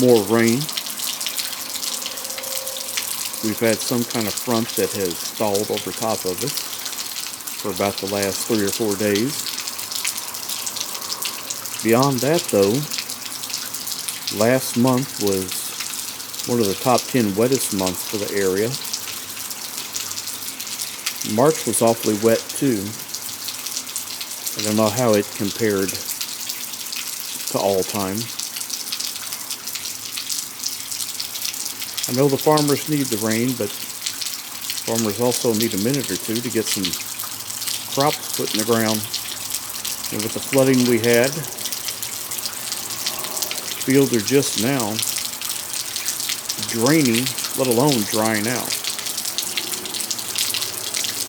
more rain. We've had some kind of front that has stalled over top of us for about the last 3 or 4 days. Beyond that, though, last month was one of the top 10 wettest months for the area. March was awfully wet too. I don't know how it compared to all time. I know the farmers need the rain, but farmers also need a minute or two to get some crops put in the ground. And with the flooding we had, fields are just now draining, let alone drying out.